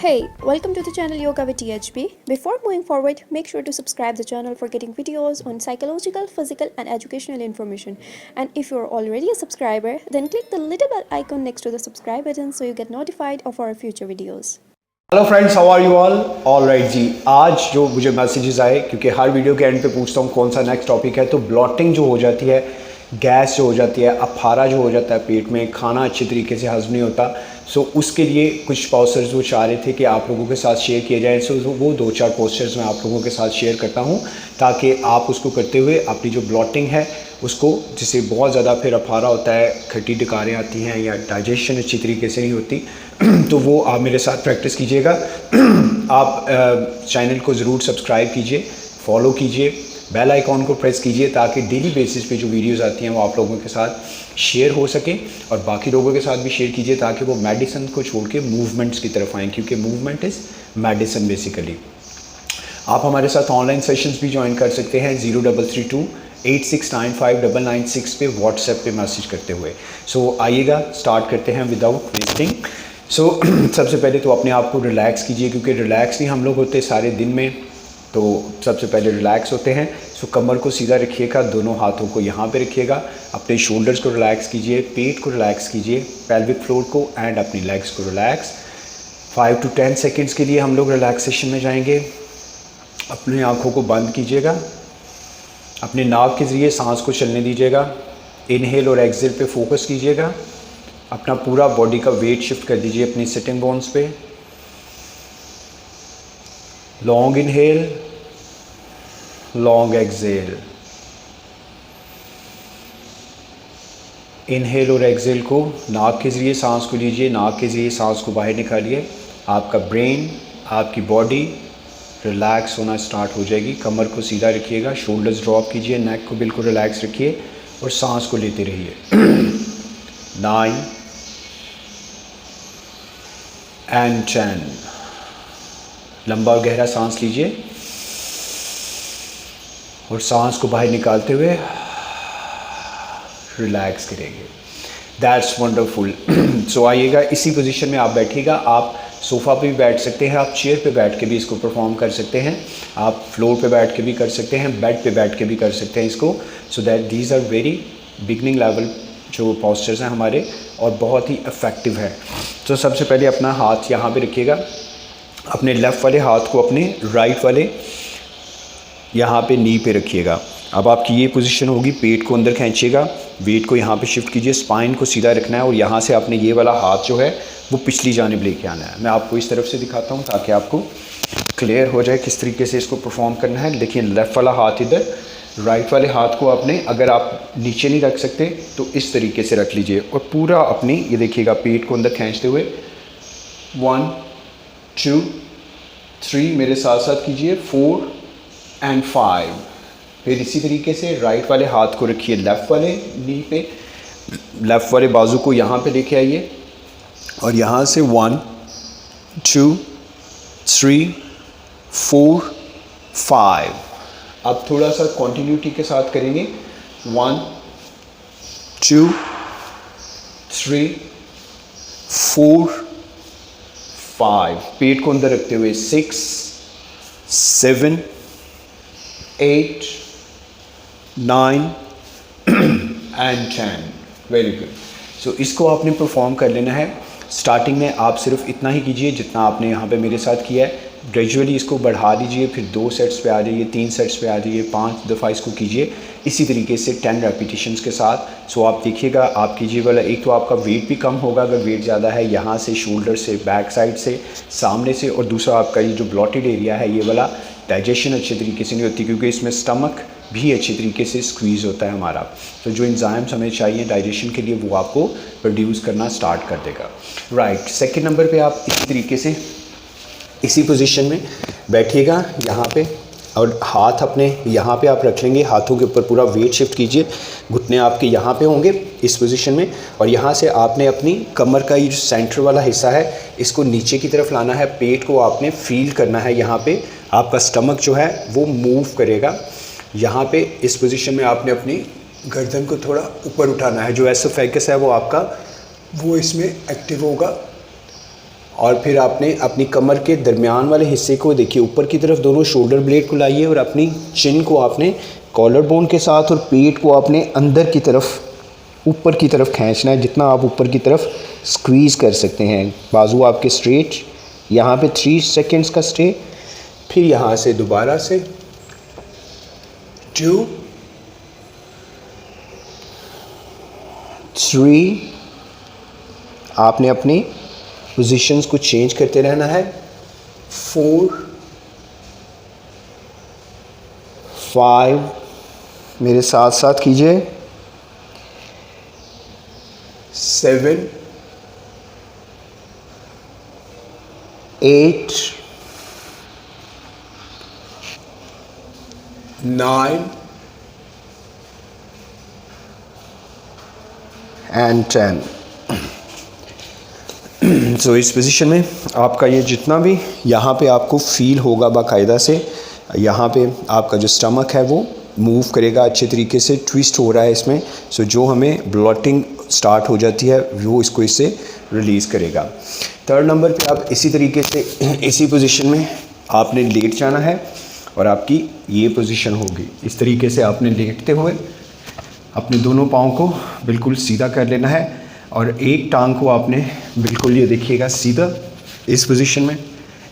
Hey, welcome to the channel Yoga with THB. Before moving forward, make sure to subscribe the channel for getting videos on psychological, physical and educational information. And if you're already a subscriber, then click the little bell icon next to the subscribe button so you get notified of our future videos. Hello friends, how are you all right जी। आज जो मुझे messages आए, क्योंकि हर video के and पे पूछता हूँ कौन सा नेक्स्ट टॉपिक है, तो ब्लॉटिंग जो हो जाती है, गैस जो हो जाती है, अफारा जो हो जाता है पेट में, खाना अच्छे तरीके से हजम नहीं होता। सो उसके लिए कुछ पोस्टर्स वो चाह रहे थे कि आप लोगों के साथ शेयर किए जाएँ। सो वो 2-4 पोस्टर्स मैं आप लोगों के साथ शेयर करता हूँ ताकि आप उसको करते हुए अपनी जो ब्लॉटिंग है उसको, जिससे बहुत ज़्यादा फिर अफारा होता है, खट्टी डकारें आती हैं या डाइजेशन अच्छी तरीके से नहीं होती, तो वो आप मेरे साथ प्रैक्टिस कीजिएगा। आप चैनल को ज़रूर सब्सक्राइब कीजिए, फॉलो कीजिए, बेल आइकॉन को प्रेस कीजिए ताकि डेली बेसिस पे जो वीडियोस आती हैं वो आप लोगों के साथ शेयर हो सके और बाकी लोगों के साथ भी शेयर कीजिए ताकि वो मेडिसिन को छोड़ के मूवमेंट्स की तरफ आएँ, क्योंकि मूवमेंट इज़ मेडिसिन बेसिकली। आप हमारे साथ ऑनलाइन सेशंस भी ज्वाइन कर सकते हैं 033286959996 पे व्हाट्सएप पे मैसेज करते हुए। सो आइएगा, स्टार्ट करते हैं विदाउट वेस्टिंग। सबसे पहले तो अपने आप को रिलैक्स कीजिए, क्योंकि रिलैक्स नहीं हम लोग होते सारे दिन में, तो सबसे पहले रिलैक्स होते हैं। सो कमर को सीधा रखिएगा, दोनों हाथों को यहाँ पे रखिएगा, अपने शोल्डर्स को रिलैक्स कीजिए, पेट को रिलैक्स कीजिए, पेल्विक फ्लोर को एंड अपनी लेग्स को रिलैक्स। 5 to 10 सेकेंड्स के लिए हम लोग रिलैक्सेशन में जाएंगे। अपनी आँखों को बंद कीजिएगा, अपने नाक के ज़रिए सांस को चलने दीजिएगा, इनहेल और एक्सेल पे फोकस कीजिएगा, अपना पूरा बॉडी का वेट शिफ्ट कर दीजिए अपनी सिटिंग बोन्स पे। Long inhale, long exhale. Inhale और एक्सेल को नाक के ज़रिए सांस को लीजिए, नाक के ज़रिए सांस को बाहर निकालिए। आपका ब्रेन, आपकी बॉडी रिलैक्स होना स्टार्ट हो जाएगी। कमर को सीधा रखिएगा, शोल्डर्स ड्रॉप कीजिए, नेक को बिल्कुल रिलैक्स रखिए और सांस को लेते रहिए। 9 and 10। लंबा और गहरा सांस लीजिए और सांस को बाहर निकालते हुए रिलैक्स करेंगे। That's wonderful. सो आइएगा, इसी पोजीशन में आप बैठिएगा। आप सोफ़ा पे भी बैठ सकते हैं, आप चेयर पे बैठ के भी इसको परफॉर्म कर सकते हैं, आप फ्लोर पे बैठ के भी कर सकते हैं, बेड पे बैठ के भी कर सकते हैं इसको। So that these are very beginning level जो पोस्चर्स हैं हमारे, और बहुत ही इफ़ेक्टिव है। तो सबसे पहले अपना हाथ यहाँ पे रखिएगा, अपने लेफ़्ट वाले हाथ को अपने राइट वाले यहाँ पे नी पे रखिएगा। अब आपकी ये पोजीशन होगी, पेट को अंदर खींचिएगा, वेट को यहाँ पे शिफ्ट कीजिए, स्पाइन को सीधा रखना है और यहाँ से आपने ये वाला हाथ जो है वो पिछली जानिब लेके आना है। मैं आपको इस तरफ से दिखाता हूँ ताकि आपको क्लियर हो जाए किस तरीके से इसको परफॉर्म करना है। देखिए, लेफ़्ट वाला हाथ इधर, राइट वाले हाथ को आपने, अगर आप नीचे नहीं रख सकते तो इस तरीके से रख लीजिए और पूरा अपनी, ये देखिएगा, पेट को अंदर खींचते हुए 1 2 3 मेरे साथ साथ कीजिए, 4 and 5। फिर इसी तरीके से राइट वाले हाथ को रखिए लेफ़्ट वाले नी पे, लेफ़्ट वाले बाजू को यहाँ पे लेके आइए और यहाँ से 1 2 3 4 5। अब थोड़ा सा कॉन्टिन्यूटी के साथ करेंगे, 1 2 3 4 5। पेट को अंदर रखते हुए 6 7 8 9 and 10। Very good. सो इसको आपने परफॉर्म कर लेना है। स्टार्टिंग में आप सिर्फ इतना ही कीजिए जितना आपने यहाँ पे मेरे साथ किया है। ग्रेजुअली इसको बढ़ा दीजिए, फिर 2 सेट्स पे आ जाइए, 3 सेट्स पे आ जाइए, 5 दफ़ा इसको कीजिए इसी तरीके से 10 रेपिटेशंस के साथ। सो आप देखिएगा, आप कीजिए वाला, एक तो आपका वेट भी कम होगा अगर वेट ज़्यादा है, यहाँ से, शोल्डर से, बैक साइड से, सामने से, और दूसरा आपका ये जो ब्लॉटेड एरिया है ये वाला, डाइजेशन अच्छे तरीके से नहीं होती क्योंकि इसमें स्टमक भी अच्छी तरीके से स्क्वीज़ होता है हमारा। तो जो एंजाइम्स हमें चाहिए डाइजेशन के लिए वो आपको प्रोड्यूस करना स्टार्ट कर देगा। राइट, सेकंड नंबर पे आप इसी तरीके से इसी पोजीशन में बैठिएगा यहाँ पे, और हाथ अपने यहाँ पे आप रख लेंगे, हाथों के ऊपर पूरा वेट शिफ्ट कीजिए, घुटने आपके यहाँ पे होंगे इस पोजीशन में, और यहाँ से आपने अपनी कमर का ये जो सेंटर वाला हिस्सा है इसको नीचे की तरफ लाना है। पेट को आपने फील करना है, यहाँ पे आपका स्टमक जो है वो मूव करेगा। यहाँ पे इस पोजीशन में आपने अपनी गर्दन को थोड़ा ऊपर उठाना है, जो एसोफेगस है वो आपका, वो इसमें एक्टिव होगा और फिर आपने अपनी कमर के दरमियान वाले हिस्से को देखिए ऊपर की तरफ, दोनों शोल्डर ब्लेड को लाइए और अपनी चिन को आपने कॉलर बोन के साथ और पेट को आपने अंदर की तरफ, ऊपर की तरफ खींचना है, जितना आप ऊपर की तरफ स्क्वीज़ कर सकते हैं। बाजू आपके स्ट्रेट, यहाँ पे 3 सेकेंड्स का स्टे, फिर यहाँ से दोबारा से 2 3, आपने अपनी पोजीशंस को चेंज करते रहना है, 4 5, मेरे साथ साथ कीजिए, 7 8 9 and 10। सो इस पोजीशन में आपका ये जितना भी यहाँ पे आपको फील होगा बाकायदा से, यहाँ पे आपका जो स्टमक है वो मूव करेगा अच्छे तरीके से, ट्विस्ट हो रहा है इसमें। सो जो हमें ब्लॉटिंग स्टार्ट हो जाती है वो इसको इससे रिलीज़ करेगा। 3rd नंबर पे आप इसी तरीके से इसी पोजीशन में आपने लेट जाना है और आपकी ये पोजीशन होगी। इस तरीके से आपने लेटते हुए अपने दोनों पाँव को बिल्कुल सीधा कर लेना है और एक टांग को आपने बिल्कुल, ये देखिएगा, सीधा इस पोजीशन में,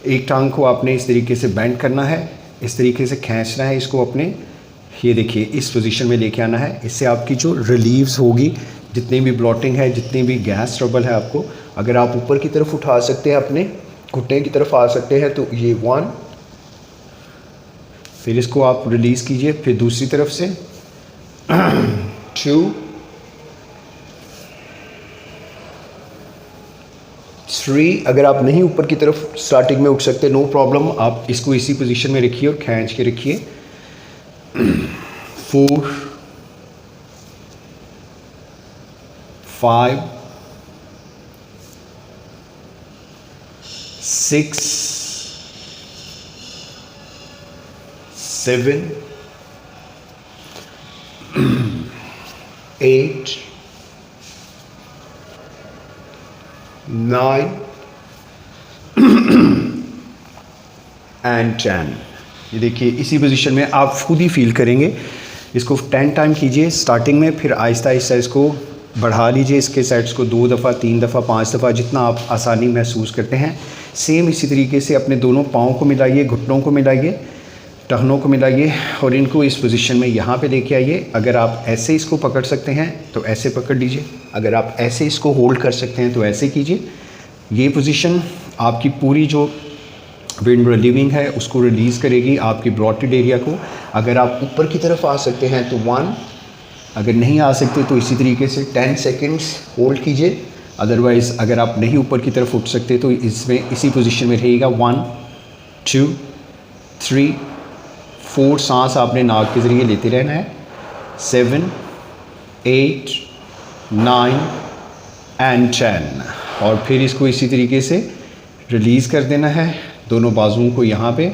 एक टांग को आपने इस तरीके से बेंड करना है, इस तरीके से खींचना है इसको अपने, ये देखिए इस पोजीशन में लेके आना है। इससे आपकी जो रिलीव्स होगी, जितनी भी ब्लॉटिंग है, जितनी भी गैस ट्रबल है आपको, अगर आप ऊपर की तरफ उठा सकते हैं, अपने घुटने की तरफ आ सकते हैं, तो ये 1, फिर इसको आप रिलीज़ कीजिए, फिर दूसरी तरफ से 2 3। अगर आप नहीं ऊपर की तरफ स्टार्टिंग में उठ सकते, नो प्रॉब्लम, आप इसको इसी पोजीशन में रखिए और खींच के रखिए। 4 5 6 7 8 9 and 10। ये देखिए इसी पोजीशन में आप खुद ही फील करेंगे। इसको 10 टाइम कीजिए स्टार्टिंग में, फिर आहिस्ता आहिस्ता इसको बढ़ा लीजिए, इसके सेट्स को 2 दफ़ा 3 दफ़ा 5 दफ़ा, जितना आप आसानी महसूस करते हैं। सेम इसी तरीके से अपने दोनों पाँव को मिलाइए, घुटनों को मिलाइए, टखनों को मिलाइए और इनको इस पोजीशन में यहाँ पे लेके आइए। अगर आप ऐसे इसको पकड़ सकते हैं तो ऐसे पकड़ लीजिए, अगर आप ऐसे इसको होल्ड कर सकते हैं तो ऐसे कीजिए। ये पोजीशन आपकी पूरी जो विंड रिलीविंग है उसको रिलीज़ करेगी, आपकी ब्लॉटेड एरिया को। अगर आप ऊपर की तरफ आ सकते हैं तो 1, अगर नहीं आ सकते तो इसी तरीके से 10 सेकेंड्स होल्ड कीजिए। अदरवाइज़ अगर आप नहीं ऊपर की तरफ उठ सकते तो इसमें इसी पोजीशन में रहेगा। 1 2 3 4, सांस आपने नाक के ज़रिए लेते रहना है। 7 8 9 and 10 और फिर इसको इसी तरीके से रिलीज़ कर देना है, दोनों बाजुओं को यहाँ पे।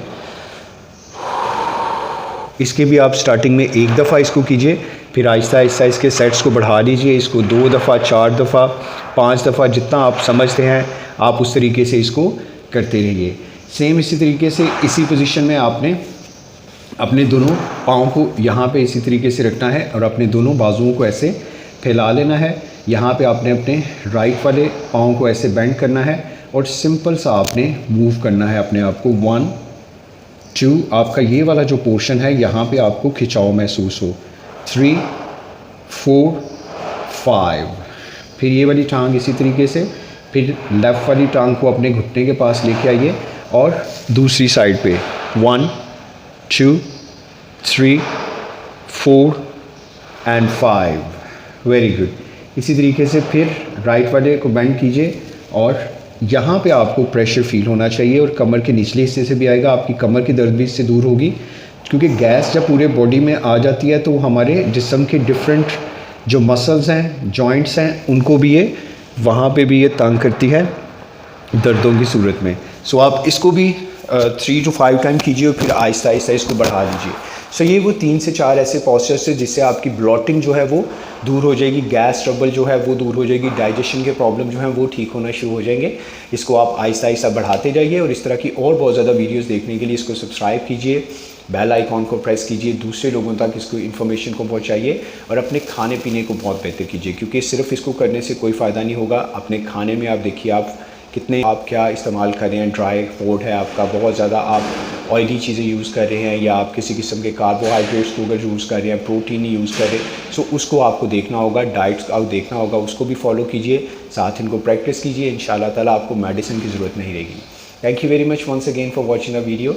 इसके भी आप स्टार्टिंग में 1 दफ़ा इसको कीजिए, फिर आहिस्ता आहिस्ता इसके सेट्स को बढ़ा लीजिए। इसको 2 दफ़ा 4 दफ़ा 5 दफ़ा, जितना आप समझते हैं आप उस तरीके से इसको करते रहिए। सेम इसी तरीके से इसी पोजीशन में आपने अपने दोनों पाँव को यहाँ पे इसी तरीके से रखना है और अपने दोनों बाजुओं को ऐसे फैला लेना है। यहाँ पे आपने अपने राइट वाले पाँव को ऐसे बेंड करना है और सिंपल सा आपने मूव करना है अपने आप को। 1 2, आपका ये वाला जो पोर्शन है यहाँ पे आपको खिंचाव महसूस हो। 3 4 5, फिर ये वाली टांग इसी तरीके से, फिर लेफ़्ट वाली टांग को अपने घुटने के पास लेके आइए और दूसरी साइड पे 1 2 3 4 and 5। Very good. इसी तरीके से फिर राइट वाले को बेंड कीजिए और यहाँ पे आपको प्रेशर फील होना चाहिए और कमर के निचले हिस्से से भी आएगा। आपकी कमर की दर्द भी इससे दूर होगी, क्योंकि गैस जब पूरे बॉडी में आ जाती है तो हमारे जिस्म के डिफरेंट जो मसल्स हैं, जॉइंट्स हैं, उनको भी ये वहाँ पे भी ये तंग करती है दर्दों की सूरत में। सो आप इसको भी 3 to 5 टाइम कीजिए और फिर आहिस्ता आहिस्ता इसको बढ़ा लीजिए। सो ये वो 3 से 4 ऐसे पॉस्चर्स है जिससे आपकी ब्लॉटिंग जो है वो दूर हो जाएगी, गैस ट्रबल जो है वो दूर हो जाएगी, डाइजेशन के प्रॉब्लम जो हैं वो ठीक होना शुरू हो जाएंगे। इसको आप आहिस्ता आहिस्ता बढ़ाते जाइए और इस तरह की और बहुत ज़्यादा वीडियोस देखने के लिए इसको सब्सक्राइब कीजिए, बेल आइकॉन को प्रेस कीजिए, दूसरे लोगों तक इसको इन्फॉर्मेशन को पहुंचाइए और अपने खाने पीने को बहुत बेहतर कीजिए, क्योंकि सिर्फ इसको करने से कोई फ़ायदा नहीं होगा। अपने खाने में आप देखिए आप कितने आप क्या इस्तेमाल कर रहे हैं, ड्राई फूड है आपका, बहुत ज़्यादा आप ऑयली चीज़ें यूज़ कर रहे हैं या आप किसी किस्म के कार्बोहाइड्रेट्स को अगर यूज़ कर रहे हैं, प्रोटीन नहीं यूज़ कर रहे, सो उसको आपको देखना होगा, डाइट्स आप देखना होगा, उसको भी फॉलो कीजिए, साथ इनको प्रैक्टिस कीजिए। इंशाल्लाह ताला आपको मेडिसिन की ज़रूरत नहीं रहेगी। Thank you very much once again for watching the video.